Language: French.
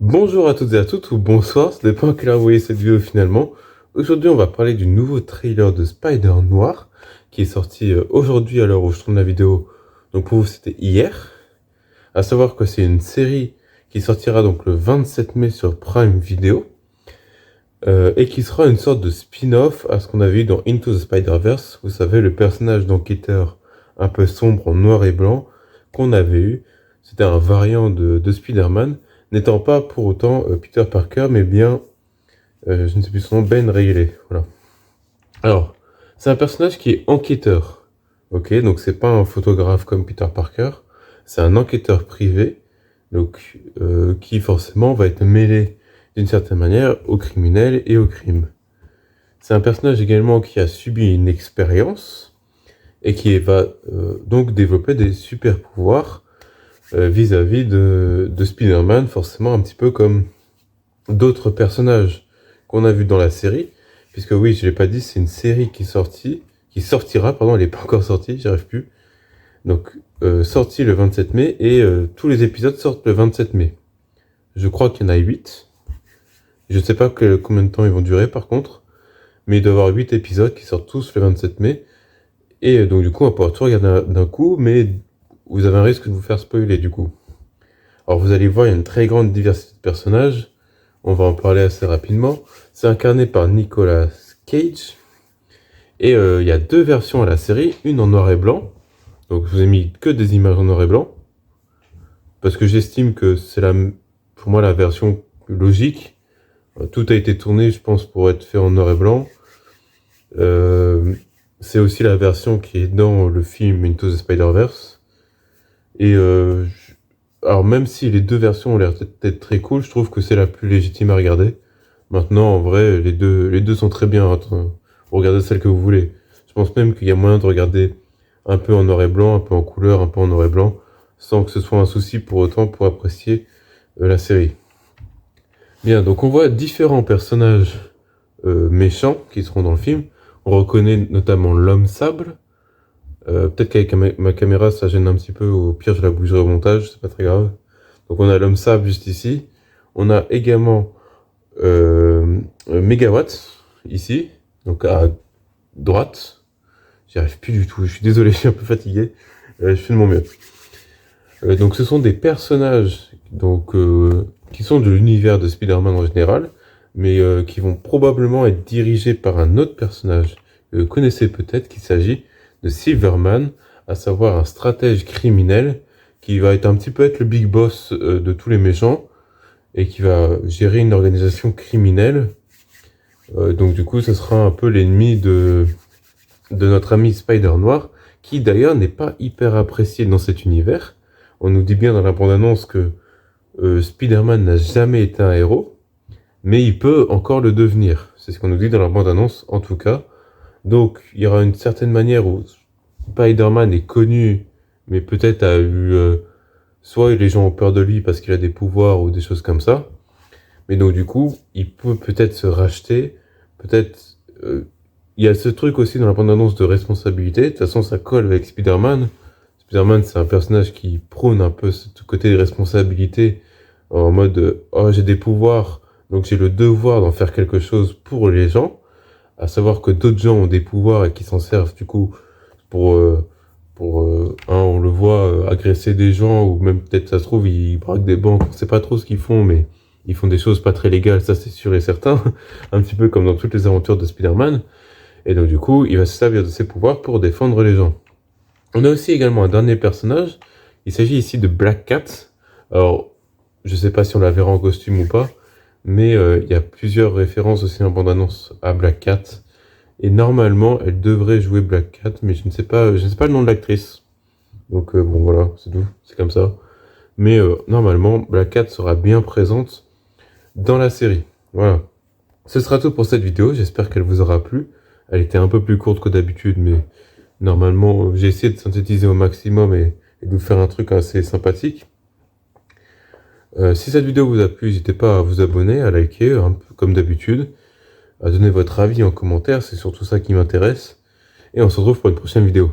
Bonjour à toutes et à toutes, ou bonsoir, ça dépend à quelle heure vous voyez cette vidéo finalement. Aujourd'hui on va parler du nouveau trailer de Spider Noir, qui est sorti aujourd'hui à l'heure où je tourne la vidéo, donc pour vous c'était hier. À savoir que c'est une série qui sortira donc le 27 mai sur Prime Video, et qui sera une sorte de spin-off à ce qu'on avait vu dans Into the Spider-Verse, vous savez le personnage d'enquêteur un peu sombre en noir et blanc qu'on avait eu, c'était un variant de Spider-Man, n'étant pas pour autant Peter Parker, mais bien, je ne sais plus son nom, Ben Reilly. Voilà. Alors, c'est un personnage qui est enquêteur. Ok, donc c'est pas un photographe comme Peter Parker, c'est un enquêteur privé, donc qui forcément va être mêlé d'une certaine manière aux criminels et au crime. C'est un personnage également qui a subi une expérience et qui va donc développer des super pouvoirs vis-à-vis de Spider-Man, forcément un petit peu comme d'autres personnages qu'on a vus dans la série, puisque oui, je l'ai pas dit, c'est une série qui sortira, pardon, elle n'est pas encore sortie, j'y arrive plus, donc sortie le 27 mai, et tous les épisodes sortent le 27 mai. Je crois qu'il y en a 8, je ne sais pas combien de temps ils vont durer par contre, mais il doit y avoir 8 épisodes qui sortent tous le 27 mai, et donc du coup on va pouvoir tout regarder d'un coup, mais vous avez un risque de vous faire spoiler du coup. Alors vous allez voir, il y a une très grande diversité de personnages, on va en parler assez rapidement. C'est incarné par Nicolas Cage, et il y a deux versions à la série, une en noir et blanc, donc je vous ai mis que des images en noir et blanc, parce que j'estime que c'est pour moi la version logique. Tout a été tourné, je pense, pour être fait en noir et blanc. C'est aussi la version qui est dans le film Into the Spider-Verse. Et alors même si les deux versions ont l'air d'être très cool, je trouve que c'est la plus légitime à regarder. Maintenant, en vrai, les deux sont très bien. Attends, regardez celle que vous voulez. Je pense même qu'il y a moyen de regarder un peu en noir et blanc, un peu en couleur, un peu en noir et blanc, sans que ce soit un souci pour autant pour apprécier la série. Bien, donc on voit différents personnages méchants qui seront dans le film. On reconnaît notamment l'homme sable. Peut-être qu'avec ma caméra ça gêne un petit peu, au pire je la bougerai au montage, c'est pas très grave. Donc on a l'homme sable juste ici. On a également Megawatt ici, donc à droite. J'y arrive plus du tout, je suis désolé, je suis un peu fatigué. Je fais de mon mieux. Donc ce sont des personnages donc, qui sont de l'univers de Spider-Man en général, mais qui vont probablement être dirigés par un autre personnage que vous connaissez peut-être, qu'il s'agit de Silverman, à savoir un stratège criminel qui va être un petit peu être le big boss de tous les méchants et qui va gérer une organisation criminelle. Donc du coup, ce sera un peu l'ennemi de notre ami Spider-Noir, qui d'ailleurs n'est pas hyper apprécié dans cet univers. On nous dit bien dans la bande-annonce que Spider-Man n'a jamais été un héros, mais il peut encore le devenir. C'est ce qu'on nous dit dans la bande-annonce en tout cas. Donc il y aura une certaine manière où Spider-Man est connu, mais peut-être a eu... soit les gens ont peur de lui parce qu'il a des pouvoirs ou des choses comme ça. Mais donc du coup, il peut peut-être se racheter, peut-être... il y a ce truc aussi dans la bande-annonce de responsabilité. De toute façon, ça colle avec Spider-Man. Spider-Man, c'est un personnage qui prône un peu ce côté de responsabilité, en mode oh, j'ai des pouvoirs, donc j'ai le devoir d'en faire quelque chose pour les gens. À savoir que d'autres gens ont des pouvoirs et qui s'en servent du coup pour, on le voit agresser des gens, ou même peut-être ça se trouve, ils braquent des banques. On sait pas trop ce qu'ils font, mais ils font des choses pas très légales, ça c'est sûr et certain. Un petit peu comme dans toutes les aventures de Spider-Man. Et donc du coup, il va se servir de ses pouvoirs pour défendre les gens. On a aussi également un dernier personnage. Il s'agit ici de Black Cat. Alors, je sais pas si on la verra en costume ou pas, mais il y a plusieurs références aussi en bande-annonce à Black Cat. Et normalement, elle devrait jouer Black Cat, mais je ne sais pas le nom de l'actrice. Donc bon voilà, c'est tout, c'est comme ça. Mais normalement, Black Cat sera bien présente dans la série. Voilà. Ce sera tout pour cette vidéo, j'espère qu'elle vous aura plu. Elle était un peu plus courte que d'habitude, mais normalement, j'ai essayé de synthétiser au maximum et de vous faire un truc assez sympathique. Si cette vidéo vous a plu, n'hésitez pas à vous abonner, à liker, un peu comme d'habitude, à donner votre avis en commentaire, c'est surtout ça qui m'intéresse. Et on se retrouve pour une prochaine vidéo.